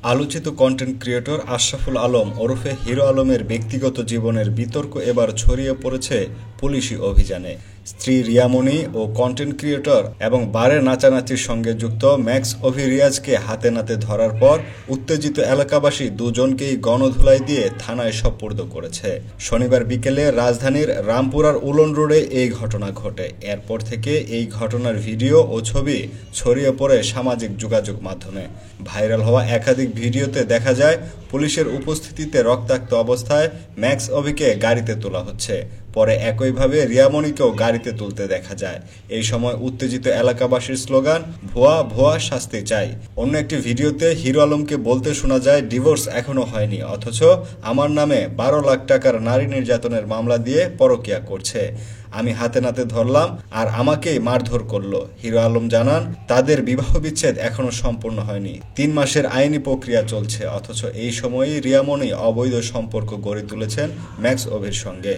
আলোচিত content creator Ashraful Alam ওরফে hero আলমের ব্যক্তিগত জীবনের বিতর্ক এবার ছড়িয়ে পড়েছে পুলিশি অভিযানে। স্ত্রী রিয়ামণি ও কন্টেন্ট ক্রিয়েটর এবং বারে নাচানাচির সঙ্গে যুক্ত ম্যাক্স অভি রিয়াজকে হাতে নাতে ধরার পর উত্তেজিত এলাকাবাসী দুজনকেই গণধুলাই দিয়ে থানায় সোপর্দ করেছে। শনিবার বিকেলে রাজধানীর রামপুরার উলন রোডে এই ঘটনা ঘটে। এরপর থেকে এই ঘটনার ভিডিও ও ছবি ছড়িয়ে পড়ে সামাজিক যোগাযোগ মাধ্যমে। ভাইরাল হওয়া একাধিক ভিডিওতে দেখা যায় পুলিশের উপস্থিতিতে রক্তাক্ত অবস্থায় ম্যাক্স অভিকে গাড়িতে তোলা হচ্ছে। পরে একইভাবে রিয়ামণিকেও গাড়িতে তুলতে দেখা যায়। এই সময় উত্তেজিত এলাকাবাসীর স্লোগান ভুয়া ভুয়া শাস্তি চাই। অন্য একটি ভিডিওতে হিরো আলমকে বলতে শোনা যায় ডিভোর্স এখনো হয়নি, অথচ আমার নামে 12 লাখ টাকার নারী নির্যাতনের মামলা দিয়ে পরকীয়া করছে। আমি হাতে নাতে ধরলাম আর আমাকেই মারধর করলো। হিরো আলম জানান তাদের বিবাহ বিচ্ছেদ এখনো সম্পূর্ণ হয়নি, 3 মাসের আইনি প্রক্রিয়া চলছে। অথচ এই সময়েই রিয়ামণি অবৈধ সম্পর্ক গড়ে তুলেছেন ম্যাক্স অভির সঙ্গে।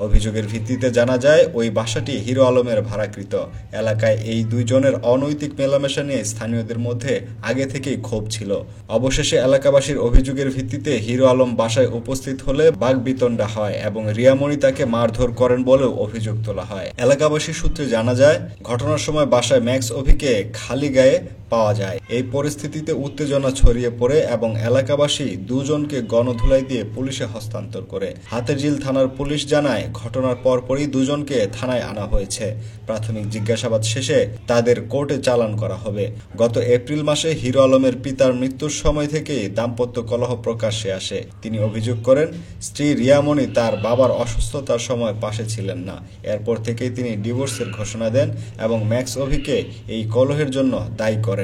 অভিযোগের ভিত্তিতে জানা যায় ওই বাসাটি হিরো আলমের ভাড়াকৃত। এলাকায় এই দুইজনের অনৈতিক মেলামেশা নিয়ে স্থানীয়দের মধ্যে আগে থেকেই ক্ষোভ ছিল। অবশেষে এলাকাবাসীর অভিযোগের ভিত্তিতে হিরো আলম বাসায় উপস্থিত হলে বাকবিতণ্ডা হয় এবং রিয়ামণি তাকে মারধর করেন বলেও অভিযোগ তোলা হয়। এলাকাবাসী সূত্রে জানা যায় ঘটনার সময় বাসায় ম্যাক্স অভিকে খালি গায়ে পাওয়া যায়। এই পরিস্থিতিতে উত্তেজনা ছড়িয়ে পড়ে এবং এলাকাবাসী দুজনকে গণধুলাই দিয়ে পুলিশে হস্তান্তর করে। হাতিরঝিল থানার পুলিশ জানায় ঘটনার পরপরই দুজনকে থানায় আনা হয়েছে। প্রাথমিক জিজ্ঞাসাবাদ শেষে তাদের কোর্টে চালান করা হবে। গত এপ্রিল মাসে হিরো আলমের পিতার মৃত্যুর সময় থেকেই দাম্পত্য কলহ প্রকাশ্যে আসে। তিনি অভিযোগ করেন স্ত্রী রিয়ামণি তার বাবার অসুস্থতার সময় পাশে ছিলেন না। এরপর থেকেই তিনি ডিভোর্সের ঘোষণা দেন এবং ম্যাক্স অভিকে এই কলহের জন্য দায়ী করেন।